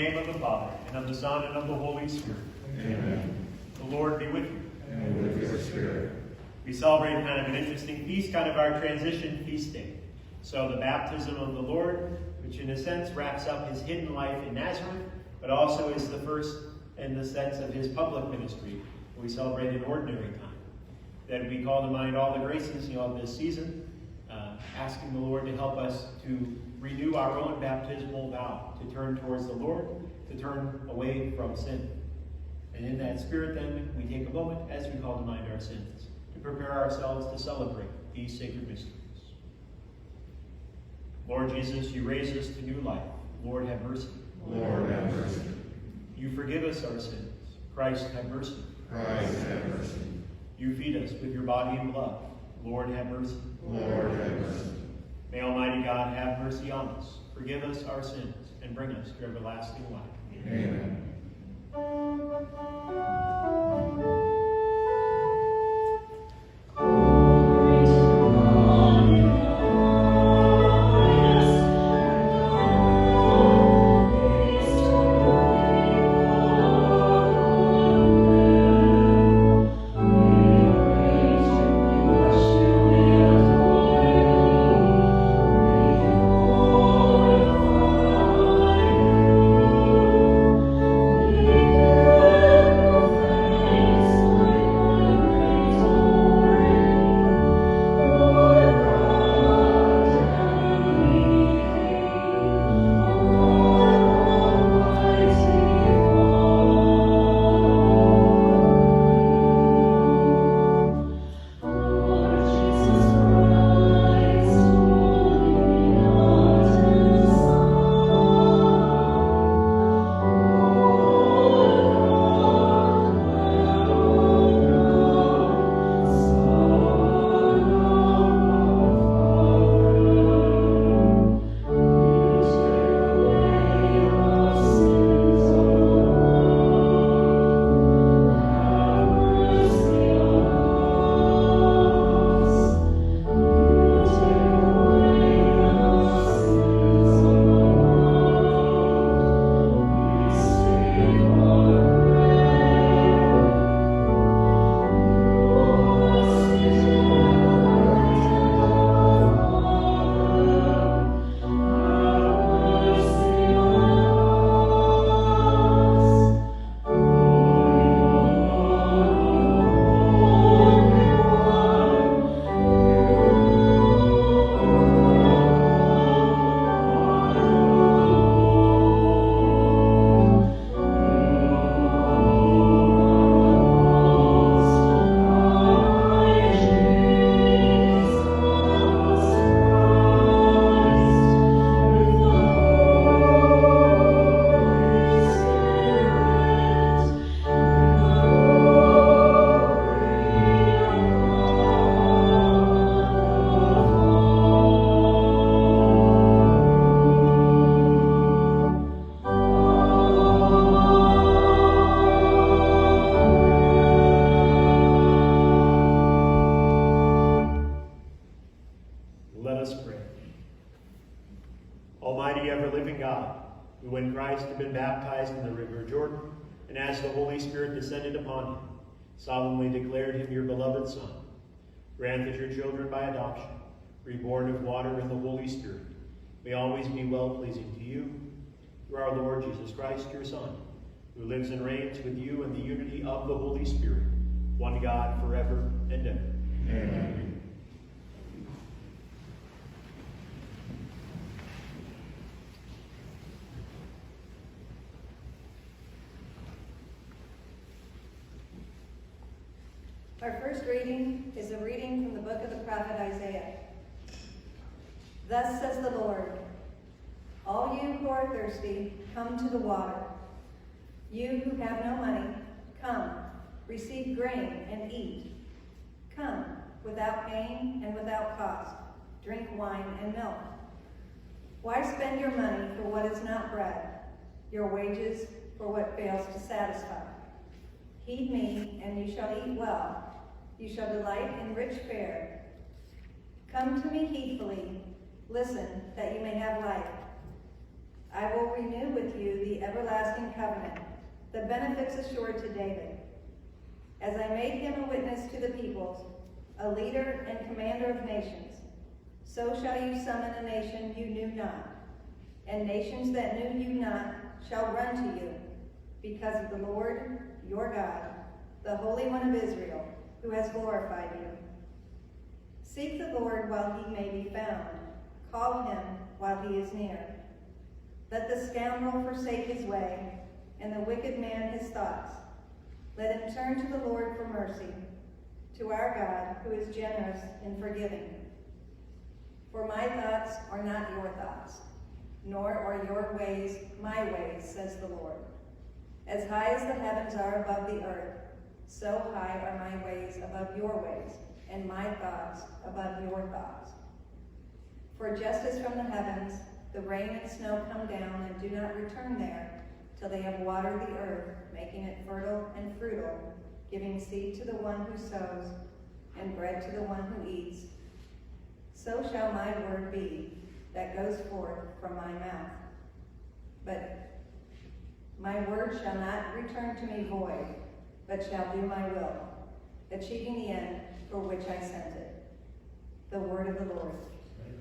name of the Father, and of the Son, and of the Holy Spirit. Amen. The Lord be with you. And with your spirit. We celebrate kind of an interesting feast, kind of our transition feast day. So the baptism of the Lord, which in a sense wraps up his hidden life in Nazareth, but also is the first in the sense of his public ministry. We celebrate in ordinary time. That we call to mind all the graces of this season, asking the Lord to help us to renew our own baptismal vow, to turn towards the Lord, to turn away from sin. And in that spirit then, we take a moment as we call to mind our sins, to prepare ourselves to celebrate these sacred mysteries. Lord Jesus, you raise us to new life. Lord, have mercy. Lord, have mercy. You forgive us our sins. Christ, have mercy. Christ, have mercy. You feed us with your body and blood. Lord, have mercy. Lord, have mercy. May Almighty God have mercy on us, forgive us our sins, and bring us to everlasting life. Amen. Let us pray. Almighty, ever-living God, who when Christ had been baptized in the river Jordan, and as the Holy Spirit descended upon him, solemnly declared him your beloved Son, grant that your children by adoption, reborn of water and the Holy Spirit, may always be well-pleasing to you, through our Lord Jesus Christ, your Son, who lives and reigns with you in the unity of the Holy Spirit, one God, forever and ever. Amen. Our first reading is a reading from the book of the prophet Isaiah. Thus says the Lord, all you who are thirsty, come to the water. You who have no money, come, receive grain and eat. Come, without pain and without cost, drink wine and milk. Why spend your money for what is not bread, your wages for what fails to satisfy? Heed me, and you shall eat well. You shall delight in rich fare. Come to me heedfully. Listen, that you may have life. I will renew with you the everlasting covenant, the benefits assured to David. As I made him a witness to the peoples, a leader and commander of nations, so shall you summon a nation you knew not, and nations that knew you not shall run to you, because of the Lord your God, the Holy One of Israel, who has glorified you. Seek the Lord while he may be found. Call him while he is near. Let the scoundrel forsake his way, and the wicked man his thoughts. Let him turn to the Lord for mercy, to our God, who is generous in forgiving. For my thoughts are not your thoughts, nor are your ways my ways, says the Lord. As high as the heavens are above the earth, so high are my ways above your ways, and my thoughts above your thoughts. For just as from the heavens the rain and snow come down and do not return there till they have watered the earth, making it fertile and fruitful, giving seed to the one who sows and bread to the one who eats, so shall my word be that goes forth from my mouth. But my word shall not return to me void, but shall do my will, achieving the end for which I sent it. The word of the Lord.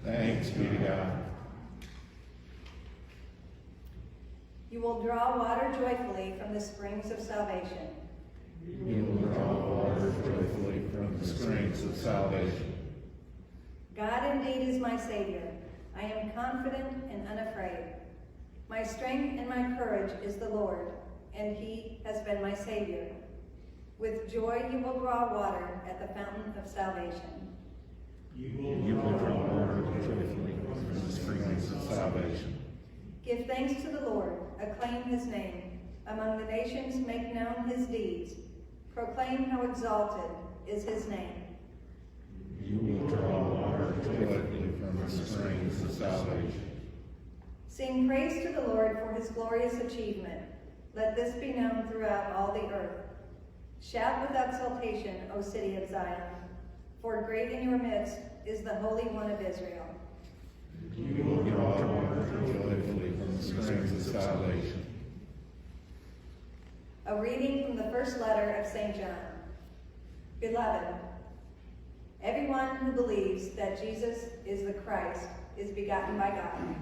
Thanks be to God. You will draw water joyfully from the springs of salvation. You will draw water joyfully from the springs of salvation. God indeed is my Savior. I am confident and unafraid. My strength and my courage is the Lord, and he has been my Savior. With joy you will draw water at the fountain of salvation. You will draw water joyfully from the springs of salvation. Give thanks to the Lord, acclaim his name. Among the nations make known his deeds. Proclaim how exalted is his name. You will draw water joyfully from the springs of salvation. Sing praise to the Lord for his glorious achievement. Let this be known throughout all the earth. Shout with exultation, O city of Zion, for great in your midst is the Holy One of Israel. You will draw water joyfully from the springs of salvation. A reading from the first letter of St. John. Beloved, everyone who believes that Jesus is the Christ is begotten by God,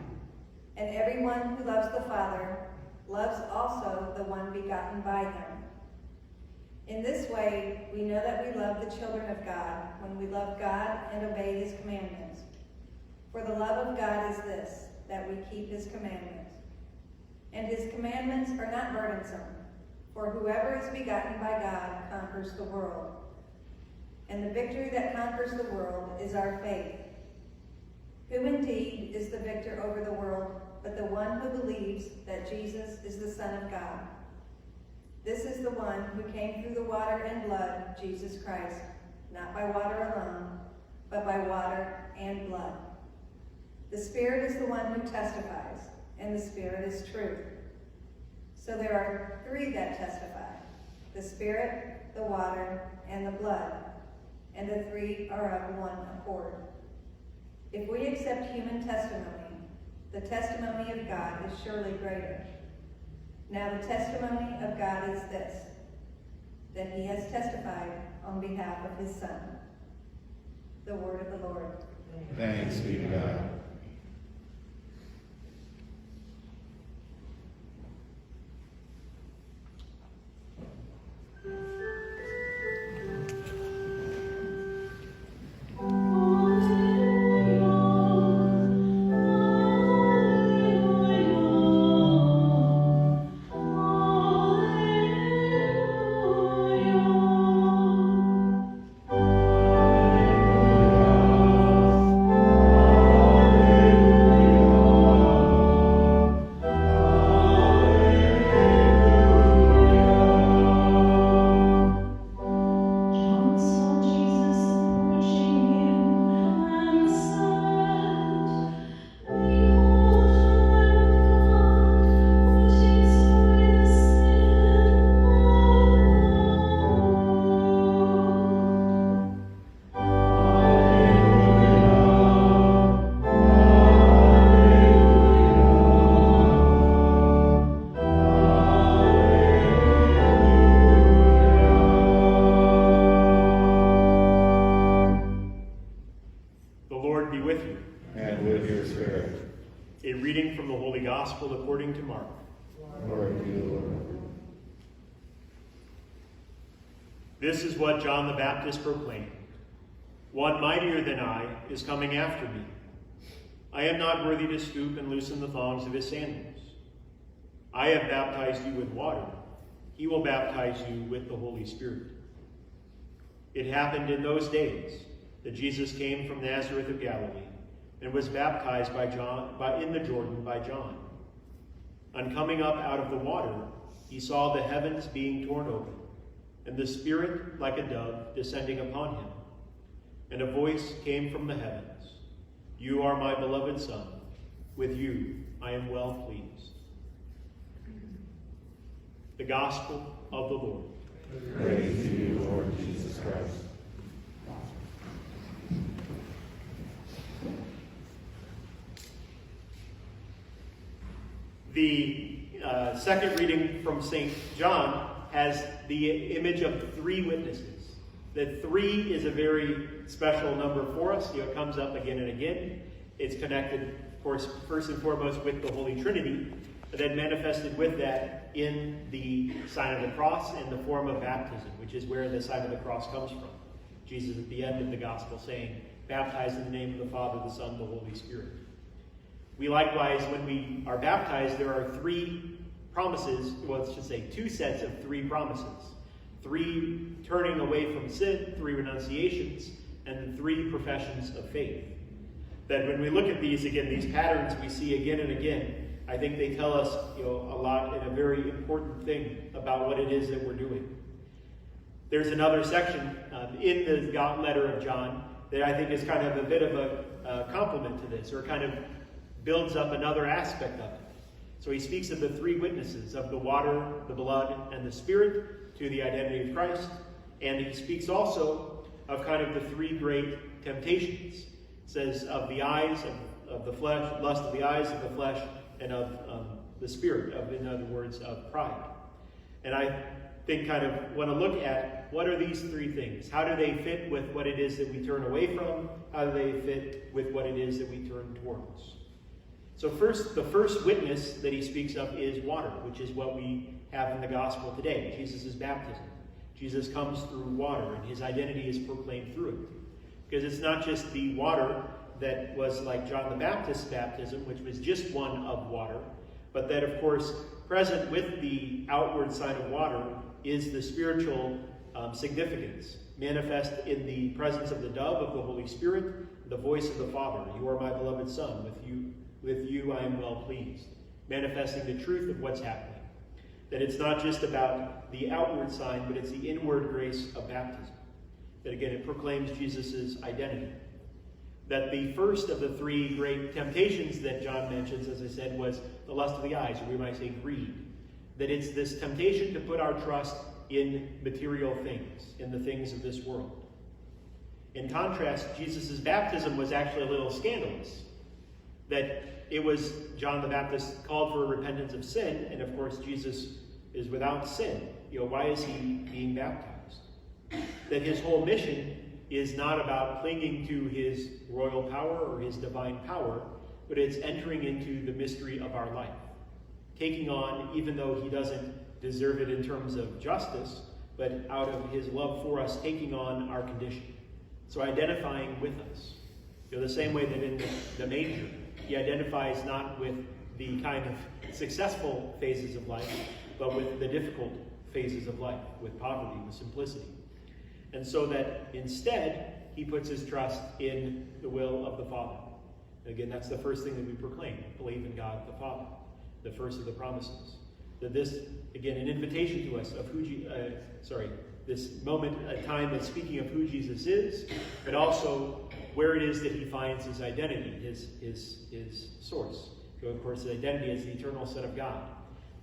and everyone who loves the Father loves also the one begotten by him. In this way, we know that we love the children of God when we love God and obey his commandments. For the love of God is this, that we keep his commandments. And his commandments are not burdensome, for whoever is begotten by God conquers the world. And the victory that conquers the world is our faith. Who indeed is the victor over the world but the one who believes that Jesus is the Son of God? This is the one who came through the water and blood, Jesus Christ, not by water alone, but by water and blood. The Spirit is the one who testifies, and the Spirit is truth. So there are three that testify, the Spirit, the water, and the blood, and the three are of one accord. If we accept human testimony, the testimony of God is surely greater. Now the testimony of God is this, that he has testified on behalf of his Son. The word of the Lord. Thanks be to God. Alleluia. This is what John the Baptist proclaimed. One mightier than I is coming after me. I am not worthy to stoop and loosen the thongs of his sandals. I have baptized you with water. He will baptize you with the Holy Spirit. It happened in those days that Jesus came from Nazareth of Galilee and was baptized in the Jordan by John. On coming up out of the water, he saw the heavens being torn open, and the Spirit like a dove descending upon him. And a voice came from the heavens, "You are my beloved Son. With you I am well pleased." The Gospel of the Lord. Praise to you, Lord Jesus Christ. The second reading from St. John has the image of three witnesses. That three is a very special number for us. It comes up again and again. It's connected, of course, first and foremost with the Holy Trinity, but then manifested with that in the sign of the cross in the form of baptism, which is where the sign of the cross comes from. Jesus at the end of the gospel saying, "Baptized in the name of the Father, the Son, the Holy Spirit." We likewise, when we are baptized, there are three promises, well, I should say two sets of three promises. Three turning away from sin, three renunciations, and three professions of faith. That when we look at these, again, these patterns we see again and again, I think they tell us a lot and a very important thing about what it is that we're doing. There's another section in the letter of John that I think is kind of a bit of a complement to this, or kind of builds up another aspect of it. So he speaks of the three witnesses, of the water, the blood, and the Spirit, to the identity of Christ. And he speaks also of kind of the three great temptations. It says of the eyes, of the flesh, lust of the eyes, of the flesh, and of the spirit, in other words, of pride. And I think kind of want to look at what are these three things? How do they fit with what it is that we turn away from? How do they fit with what it is that we turn towards? So first, the first witness that he speaks of is water, which is what we have in the gospel today, Jesus' baptism. Jesus comes through water, and his identity is proclaimed through it. Because it's not just the water that was like John the Baptist's baptism, which was just one of water, but that, of course, present with the outward sign of water is the spiritual significance, manifest in the presence of the dove of the Holy Spirit, the voice of the Father. "You are my beloved Son. With you I am well pleased." Manifesting the truth of what's happening. That it's not just about the outward sign, but it's the inward grace of baptism. That again, it proclaims Jesus' identity. That the first of the three great temptations that John mentions, as I said, was the lust of the eyes, or we might say greed. That it's this temptation to put our trust in material things, in the things of this world. In contrast, Jesus' baptism was actually a little scandalous. That it was John the Baptist called for repentance of sin, and of course Jesus is without sin. Why is he being baptized? That his whole mission is not about clinging to his royal power or his divine power, but it's entering into the mystery of our life. Taking on, even though he doesn't deserve it in terms of justice, but out of his love for us, taking on our condition. So identifying with us. The same way that in the manger, he identifies not with the kind of successful phases of life, but with the difficult phases of life, with poverty, with simplicity. And so that instead, he puts his trust in the will of the Father. Again, that's the first thing that we proclaim, believe in God the Father, the first of the promises. That this, again, an invitation to us of this moment, a time that's speaking of who Jesus is, but also where it is that he finds his identity, his source. So, of course, his identity is the eternal Son of God.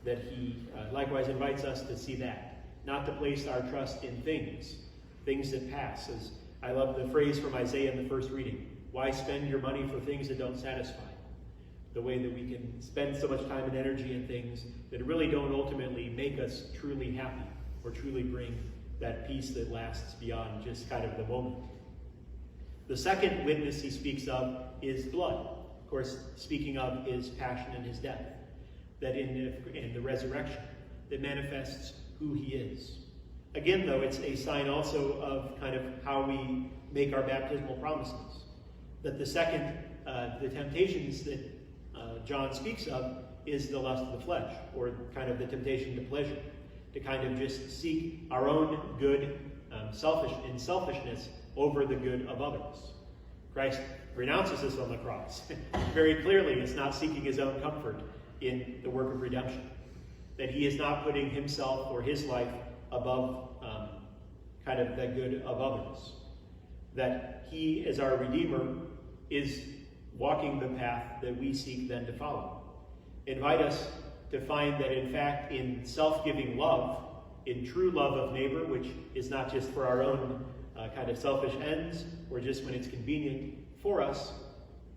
That he likewise invites us to see that, not to place our trust in things that pass. As I love the phrase from Isaiah in the first reading, "Why spend your money for things that don't satisfy?" The way that we can spend so much time and energy in things that really don't ultimately make us truly happy or truly bring that peace that lasts beyond just kind of the moment. The second witness he speaks of is blood. Of course, speaking of his passion and his death. That in the resurrection, that manifests who he is. Again, though, it's a sign also of kind of how we make our baptismal promises. That the second, the temptations that John speaks of is the lust of the flesh, or kind of the temptation to pleasure, to kind of just seek our own good, selfishness over the good of others. Christ renounces this on the cross. Very clearly, it's not seeking his own comfort in the work of redemption. That he is not putting himself or his life above kind of the good of others. That he, as our Redeemer, is walking the path that we seek then to follow. Invite us to find that, in fact, in self-giving love, in true love of neighbor, which is not just for our own kind of selfish ends, or just when it's convenient for us,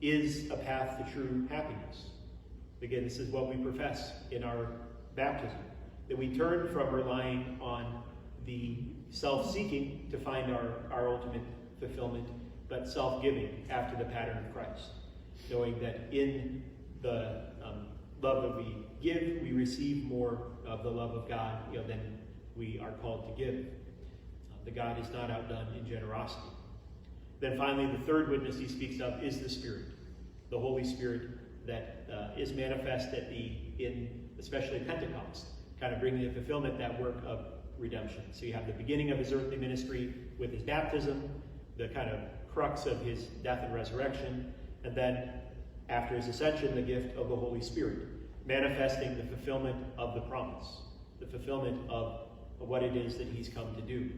is a path to true happiness. Again, this is what we profess in our baptism, that we turn from relying on the self-seeking to find our ultimate fulfillment, but self-giving after the pattern of Christ, knowing that in the love that we give, we receive more of the love of God than we are called to give. The God is not outdone in generosity. Then finally, the third witness he speaks of is the Spirit, the Holy Spirit that is manifest in especially Pentecost, kind of bringing to fulfillment that work of redemption. So you have the beginning of his earthly ministry with his baptism, the kind of crux of his death and resurrection, and then after his ascension, the gift of the Holy Spirit, manifesting the fulfillment of the promise, the fulfillment of what it is that he's come to do.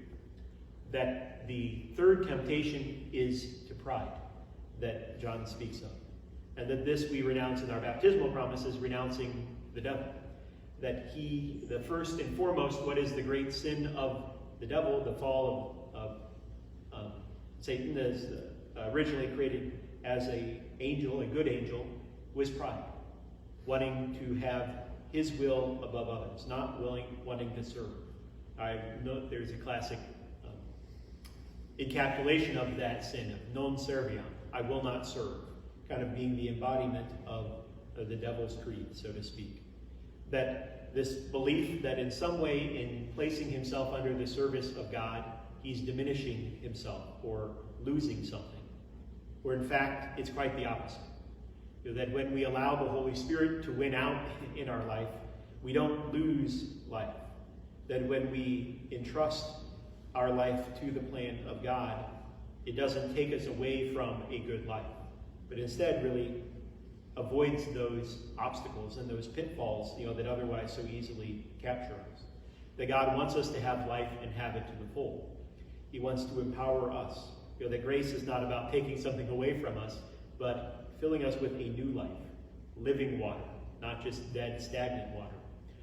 That the third temptation is to pride, that John speaks of. And that this we renounce in our baptismal promises, renouncing the devil. That he, the first and foremost, what is the great sin of the devil, the fall of Satan, as originally created as an angel, a good angel, was pride. Wanting to have his will above others, not wanting to serve. I know there's a classic encapsulation of that sin, of non serviam, I will not serve, kind of being the embodiment of the devil's creed, so to speak. That this belief that in some way, in placing himself under the service of God, he's diminishing himself or losing something. Where in fact, it's quite the opposite. That when we allow the Holy Spirit to win out in our life, we don't lose life. That when we entrust our life to the plan of God, it doesn't take us away from a good life, but instead really avoids those obstacles and those pitfalls that otherwise so easily capture us. That God wants us to have life and have it to the full. He wants to empower us. That grace is not about taking something away from us, but filling us with a new life, living water, not just dead, stagnant water.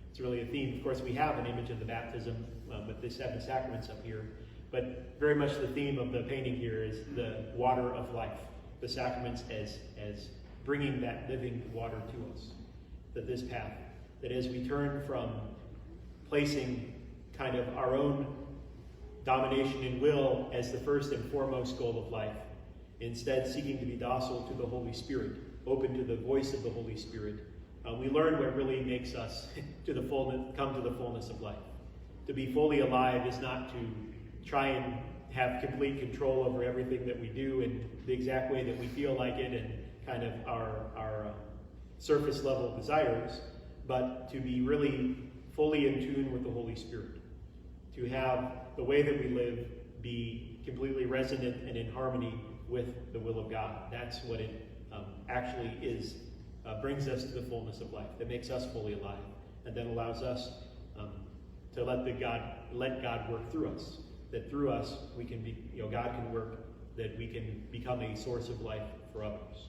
It's really a theme. Of course, we have an image of the baptism with the 7 sacraments up here, but very much the theme of the painting here is the water of life, the sacraments as bringing that living water to us. That this path, that as we turn from placing kind of our own domination and will as the first and foremost goal of life, instead seeking to be docile to the Holy Spirit, open to the voice of the Holy Spirit, we learn what really makes us come to the fullness of life. To be fully alive is not to try and have complete control over everything that we do in the exact way that we feel like it and kind of our surface level desires, but to be really fully in tune with the Holy Spirit. To have the way that we live be completely resonant and in harmony with the will of God. That's what it actually is, brings us to the fullness of life, that makes us fully alive, and then allows us to let God work through us. That through us we can be, God can work, that we can become a source of life for others.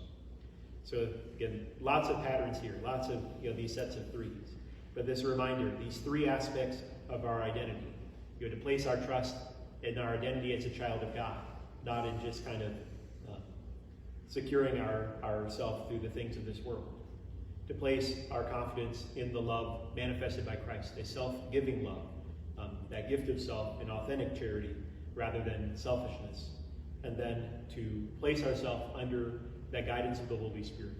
So again, lots of patterns here, lots of these sets of threes. But this reminder, these 3 aspects of our identity. To place our trust in our identity as a child of God, not in just kind of securing ourselves through the things of this world. To place our confidence in the love manifested by Christ, a self-giving love, that gift of self in authentic charity rather than selfishness. And then to place ourselves under that guidance of the Holy Spirit,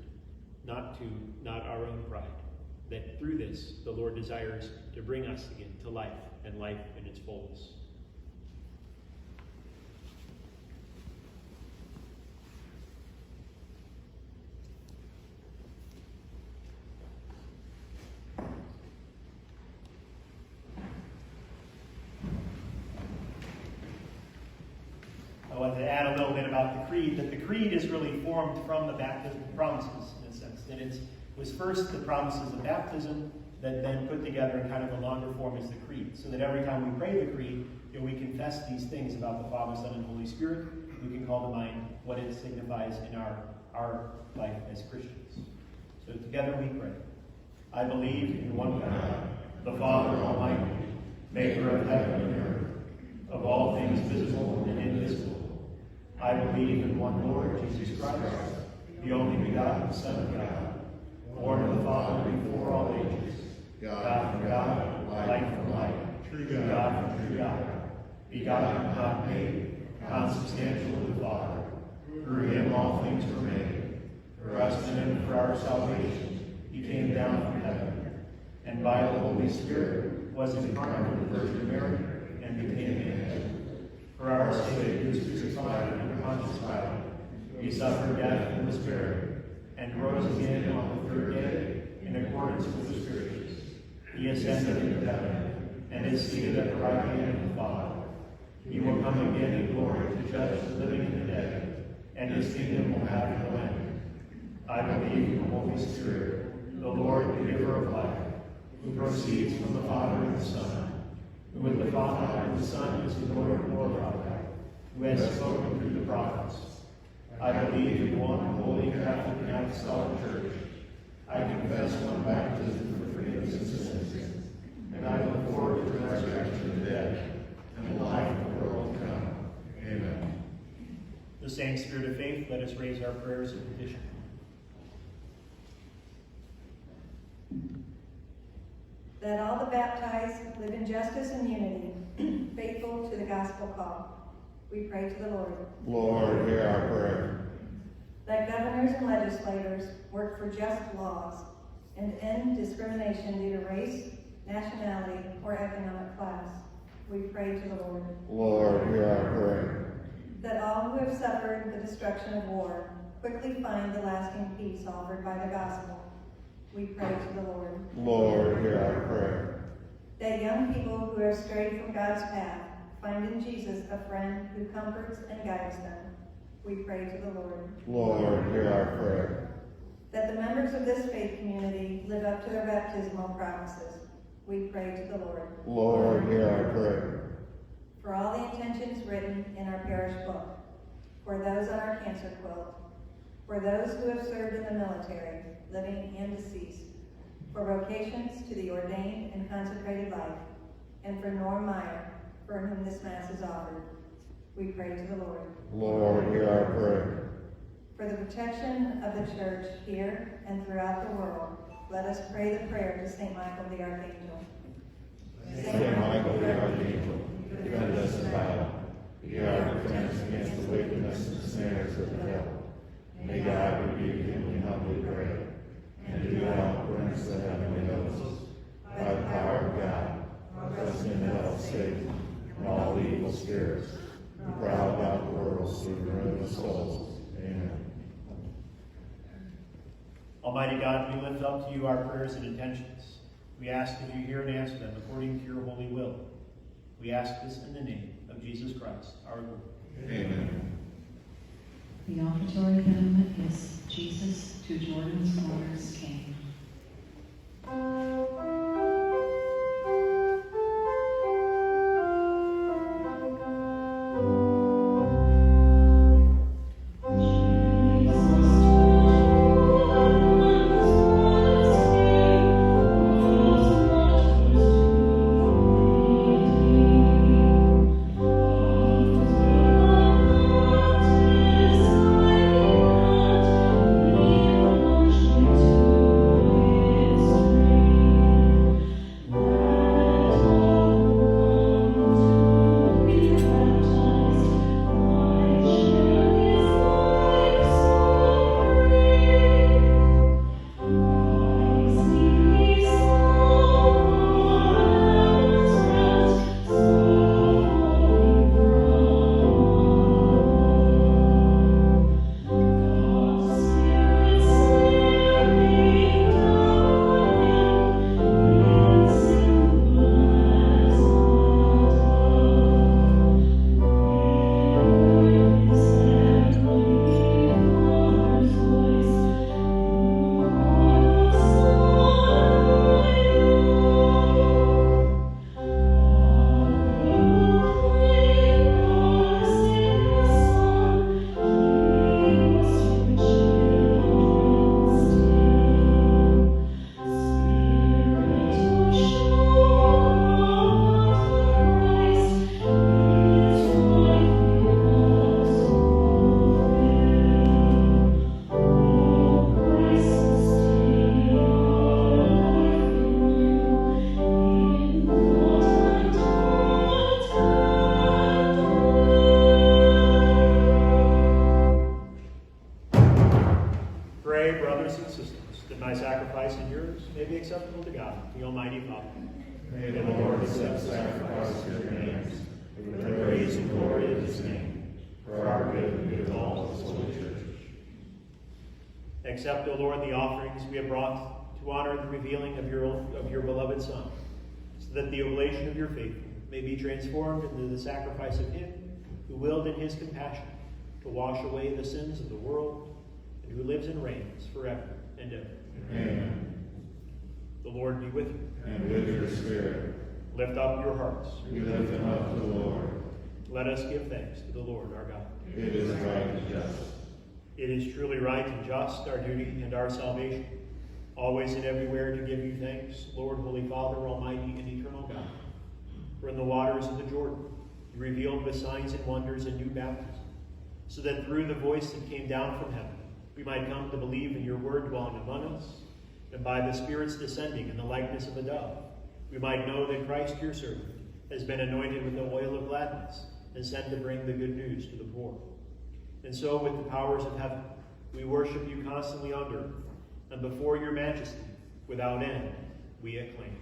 not our own pride, that through this, the Lord desires to bring us again to life, and life in its fullness. I want to add a little bit about the creed, that the creed is really formed from the baptismal promises, in a sense. That it was first the promises of baptism that then put together in kind of a longer form as the creed. So that every time we pray the creed, we confess these things about the Father, Son, and Holy Spirit. We can call to mind what it signifies in our life as Christians. So together we pray. I believe in one God, the Father Almighty, maker of heaven and earth, of all things visible and invisible. I believe in one Lord Jesus Christ, the only begotten Son of God, born of the Father before all ages, God from God, light from light, true God from true God, begotten, not made, consubstantial with the Father. Through him all things were made. For us and for our salvation, he came down from heaven, and by the Holy Spirit was incarnate of the Virgin Mary, and became man. For our sake he was crucified under Pontius Pilate. He suffered death and was buried, and rose again on the third day in accordance with the Scriptures. He ascended into heaven, and is seated at the right hand of the Father. He will come again in glory to judge the living and the dead, and his kingdom will have no end. I believe in the Holy Spirit, the Lord, the giver of life, who proceeds from the Father and the Son, who with the Father and the Son is the Lord glorified, who has spoken through the prophets. I believe in one holy Catholic and Apostolic Church. I confess one baptism for forgiveness of sins, and I look forward to the resurrection of the dead and the life of the world to come. Amen. The same spirit of faith, let us raise our prayers and petition. That all the baptized live in justice and unity, faithful to the gospel call. We pray to the Lord. Lord, hear our prayer. That governors and legislators work for just laws and end discrimination due to race, nationality, or economic class. We pray to the Lord. Lord, hear our prayer. That all who have suffered the destruction of war quickly find the lasting peace offered by the gospel. We pray to the Lord. Lord, hear our prayer. That young people who have strayed from God's path find in Jesus a friend who comforts and guides them. We pray to the Lord. Lord, hear our prayer. That the members of this faith community live up to their baptismal promises. We pray to the Lord. Lord, hear our prayer. For all the intentions written in our parish book, for those on our cancer quilt, for those who have served in the military, living and deceased, for vocations to the ordained and consecrated life, and for Norm Meyer, for whom this Mass is offered. We pray to the Lord. Lord, hear our prayer. For the protection of the Church here and throughout the world, let us pray the prayer to St. Michael the Archangel. Saint Michael the Archangel, defend us in battle. Be our defense against the wickedness and snares of the devil. May God rebuke him, we humbly pray. And do thou prince the heavenly hosts, by the power of God, thrust into hell Satan and all the evil spirits who prowl about the world seeking the ruin of souls. Amen. Almighty God, we lift up to you our prayers and intentions. We ask that you hear and answer them according to your holy will. We ask this in the name of Jesus Christ, our Lord. Amen. The offertory hymn is Jesus to Jordan's waters came. Thank sacrifice of your hands, for the praise and glory of his name, for our good and good of all his holy church. Accept, O Lord, the offerings we have brought to honor the revealing of your beloved Son, so that the oblation of your faithful may be transformed into the sacrifice of him who willed in his compassion to wash away the sins of the world, and who lives and reigns forever and ever. Amen. The Lord be with you. And with your spirit. Lift up your hearts. We lift them up to the Lord. Let us give thanks to the Lord our God. It is right and just. It is truly right and just, our duty and our salvation, always and everywhere to give you thanks, Lord, Holy Father, Almighty and eternal God. For in the waters of the Jordan, you revealed with signs and wonders a new baptism, so that through the voice that came down from heaven, we might come to believe in your word dwelling among us, and by the Spirit's descending in the likeness of a dove, we might know that Christ, your servant, has been anointed with the oil of gladness and sent to bring the good news to the poor. And so, with the powers of heaven, we worship you constantly on earth, and before your majesty, without end, we acclaim.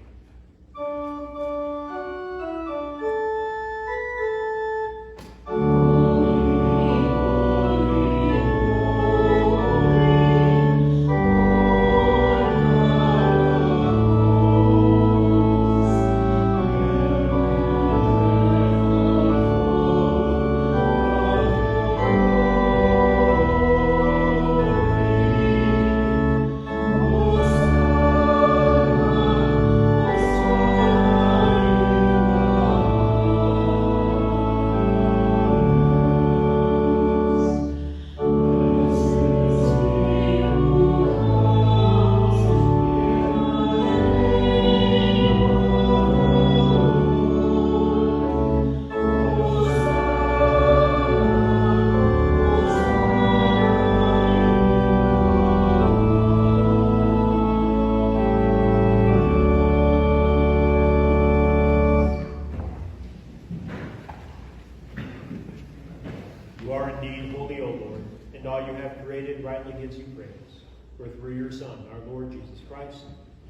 You are indeed holy, O Lord, and all you have created rightly gives you praise. For through your Son, our Lord Jesus Christ,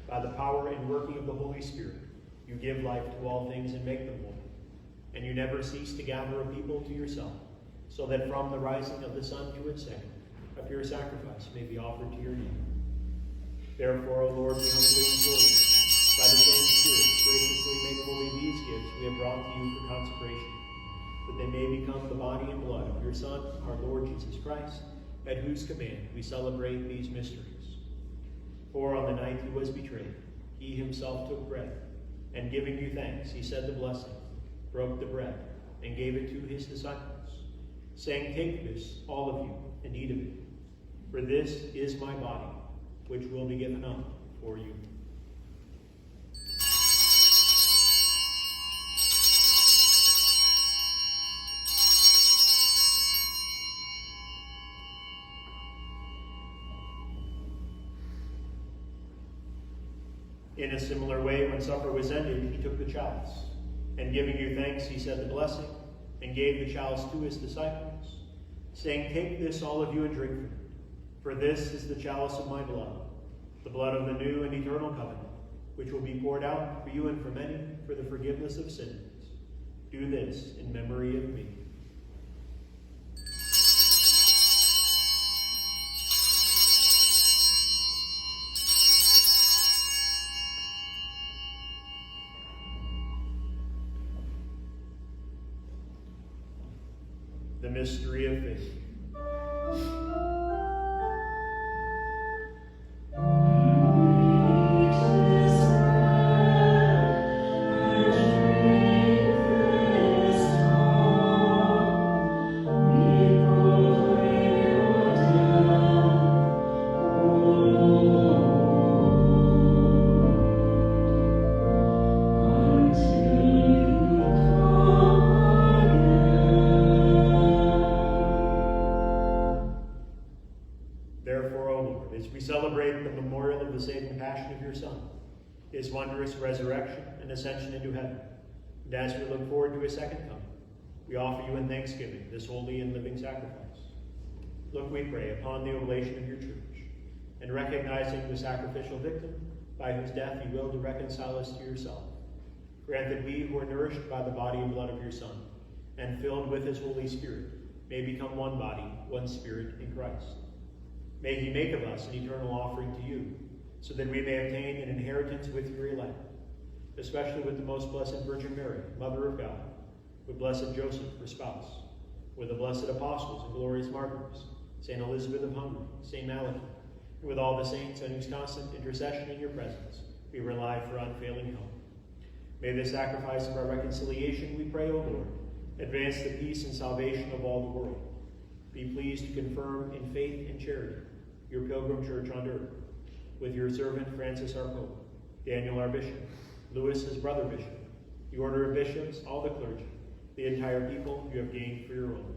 by the power and working of the Holy Spirit, you give life to all things and make them whole. And you never cease to gather a people to yourself, so that from the rising of the sun to its setting, a pure sacrifice may be offered to your name. Therefore, O Lord, we humbly implore you, by the same Spirit, graciously make holy these gifts we have brought to you for consecration, that they may become the body and blood of your Son, our Lord Jesus Christ, at whose command we celebrate these mysteries. For on the night he was betrayed, he himself took bread, and giving you thanks, he said the blessing, broke the bread, and gave it to his disciples, saying, "Take this, all of you, and eat of it, for this is my body, which will be given up for you." In a similar way, when supper was ended, he took the chalice, and giving you thanks, he said the blessing, and gave the chalice to his disciples, saying, "Take this, all of you, and drink from it, for this is the chalice of my blood, the blood of the new and eternal covenant, which will be poured out for you and for many for the forgiveness of sins. Do this in memory of me." The mystery of faith. Therefore, O Lord, as we celebrate the memorial of the saving passion of your Son, his wondrous resurrection and ascension into heaven, and as we look forward to his second coming, we offer you in thanksgiving this holy and living sacrifice. Look, we pray, upon the oblation of your church, and recognizing the sacrificial victim by whose death you will to reconcile us to yourself. grant that we who are nourished by the body and blood of your Son, and filled with his Holy Spirit, may become one body, one spirit in Christ. May he make of us an eternal offering to you, so that we may obtain an inheritance with your elect, especially with the most blessed Virgin Mary, Mother of God, with blessed Joseph, her spouse, with the blessed apostles and glorious martyrs, St. Elizabeth of Hungary, St. Malachy, and with all the saints on whose constant intercession in your presence we rely for unfailing help. May the sacrifice of our reconciliation, we pray, O Lord, advance the peace and salvation of all the world. Be pleased to confirm in faith and charity your pilgrim church on earth, with your servant Francis our Pope, Daniel our Bishop, Louis his brother Bishop, the order of bishops, all the clergy, the entire people you have gained for your own.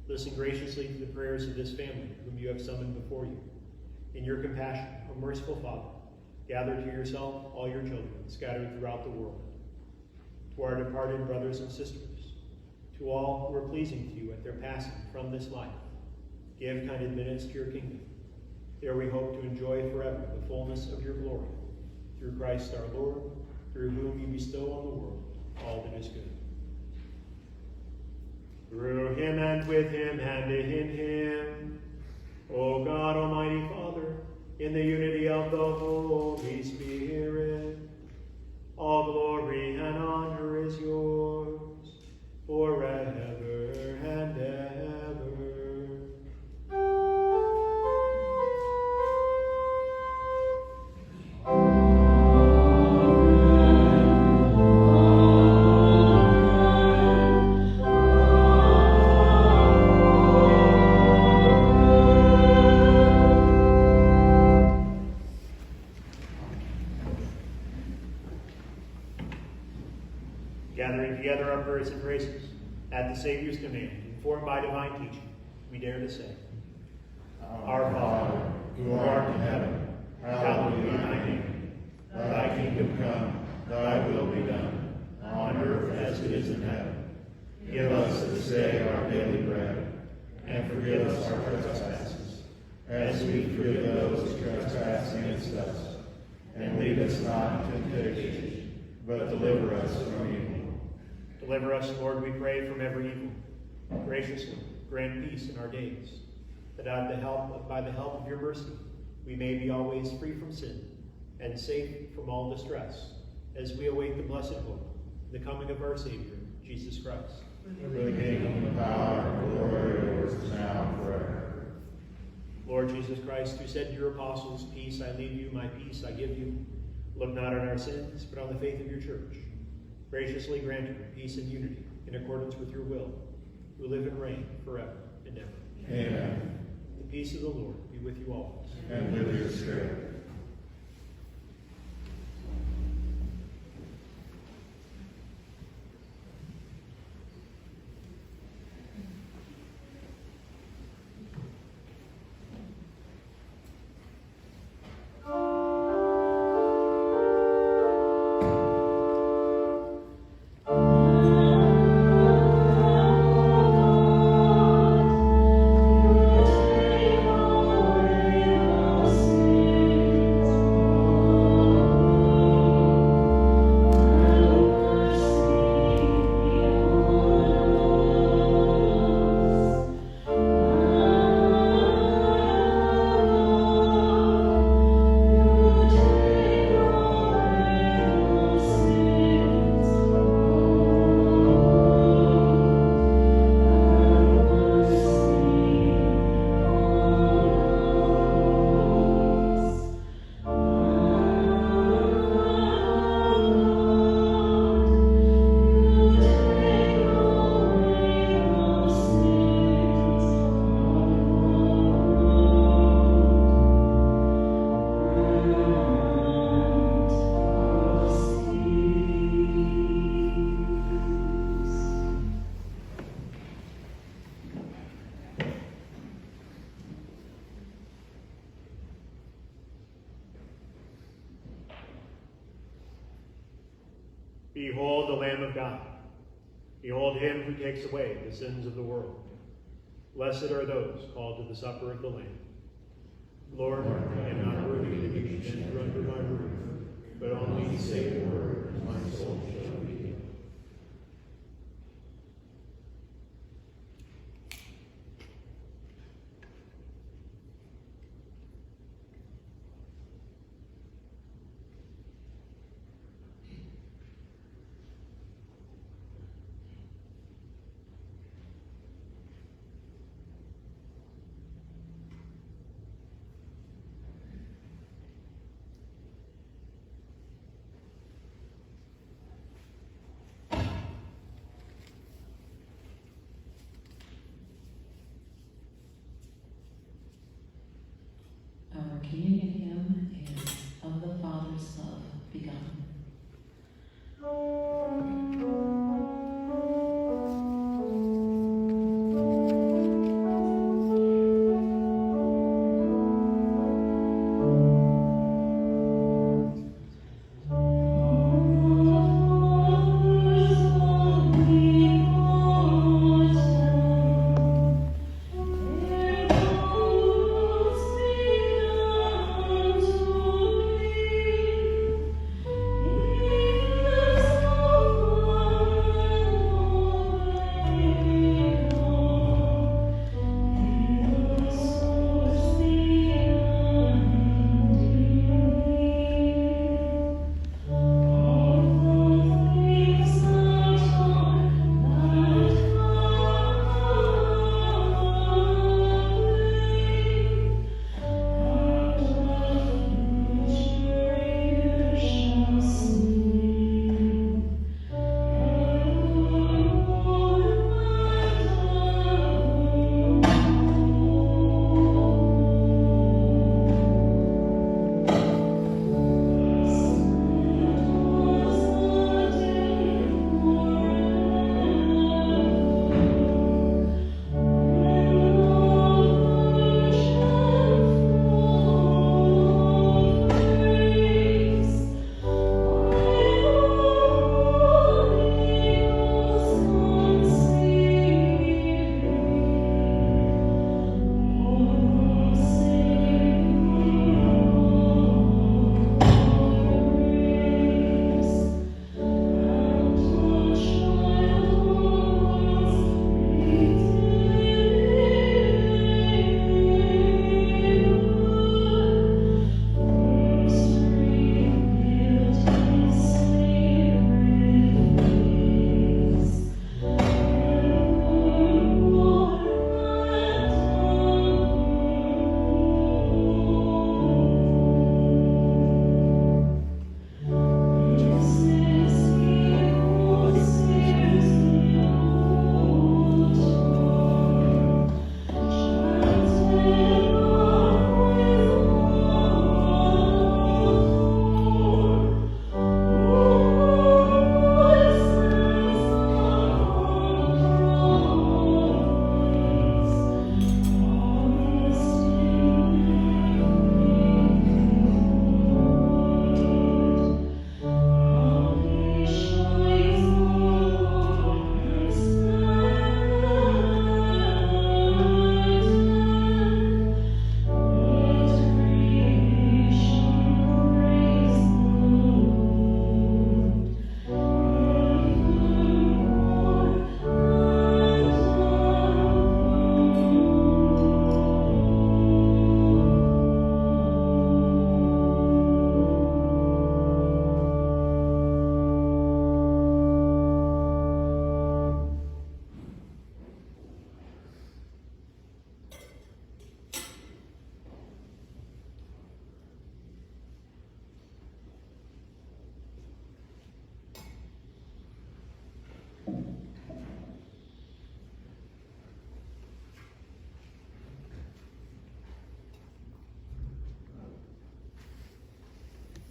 Listen graciously to the prayers of this family, whom you have summoned before you. In your compassion, O merciful Father, gather to yourself all your children scattered throughout the world. To our departed brothers and sisters, to all who are pleasing to you at their passing from this life, give kind admittance to your kingdom. There we hope to enjoy forever the fullness of your glory. Through Christ our Lord, through whom you bestow on the world all that is good. Through him and with him and in him, O God, Almighty Father, in the unity of the Holy Spirit, all glory and honor is yours forever and ever. Gathering together our prayers and praises at the Savior's command, informed by divine teaching, we dare to say, Our Father, who art in heaven, hallowed be thy name. Thy kingdom come, thy will be done, on earth as it is in heaven. Give us this day our daily bread, and forgive us our trespasses, as we forgive those who trespass against us. And lead us not into temptation, but deliver us from evil. Deliver us, Lord, we pray, from every evil. Graciously grant peace in our days, that by the help of your mercy we may be always free from sin and safe from all distress, as we await the blessed hope, the coming of our Savior, Jesus Christ. For the kingdom, the power, and the glory are yours now and forever. Lord Jesus Christ, who said to your apostles, Peace I leave you, my peace I give you, look not on our sins, but on the faith of your church. Graciously grant her peace and unity in accordance with your will, who live and reign forever and ever. Amen. The peace of the Lord be with you always. And with your spirit. Behold the Lamb of God. Behold him who takes away the sins of the world. Blessed are those called to the supper of the Lamb. Lord, I am not worthy that you should enter under my roof, but only say the word, my soul shall be healed. Our communion hymn is Of the Father's Love Begun.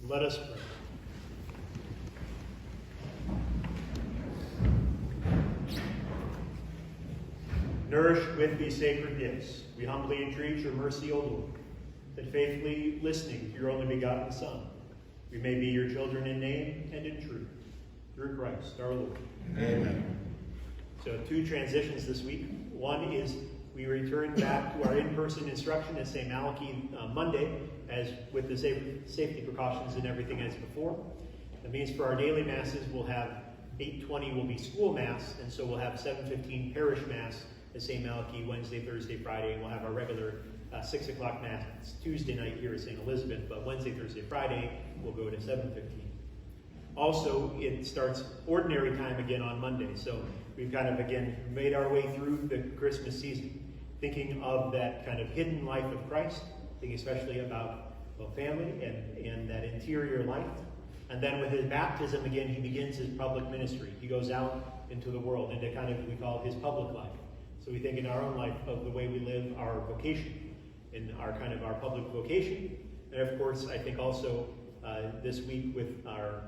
Let us pray. Nourished with these sacred gifts, we humbly entreat your mercy, O Lord, that faithfully listening to your only begotten Son, we may be your children in name and in truth. Through Christ our Lord. Amen. So 2 transitions this week. One is we return back to our in-person instruction at St. Malachy Monday, as with the safety precautions and everything as before. That means for our daily masses, we'll have 8:20 will be school mass, and so we'll have 7:15 parish mass at St. Malachy Wednesday, Thursday, Friday, and we'll have our regular 6 o'clock mass Tuesday night here at St. Elizabeth, but Wednesday, Thursday, Friday, we'll go to 7:15. Also, it starts ordinary time again on Monday, so we've kind of, again, made our way through the Christmas season, thinking of that kind of hidden life of Christ, thinking especially about family and that interior life. And then with his baptism, again, he begins his public ministry. He goes out into the world into kind of, we call it his public life. So we think in our own life of the way we live our vocation, in our kind of our public vocation. And of course, I think also this week with our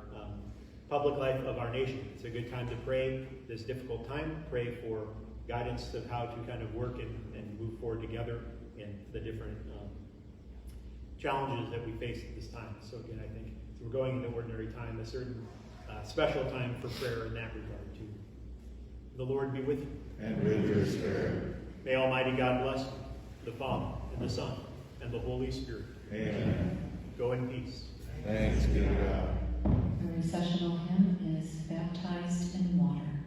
public life of our nation. It's a good time to pray this difficult time, pray for guidance of how to kind of work and move forward together in the different challenges that we face at this time. So again, I think we're going into ordinary time, a certain special time for prayer in that regard too. The Lord be with you. And with your spirit. May Almighty God bless you, the Father, and the Son, and the Holy Spirit. Amen. Go in peace. Thanks be to God. The recessional hymn is Baptized in Water.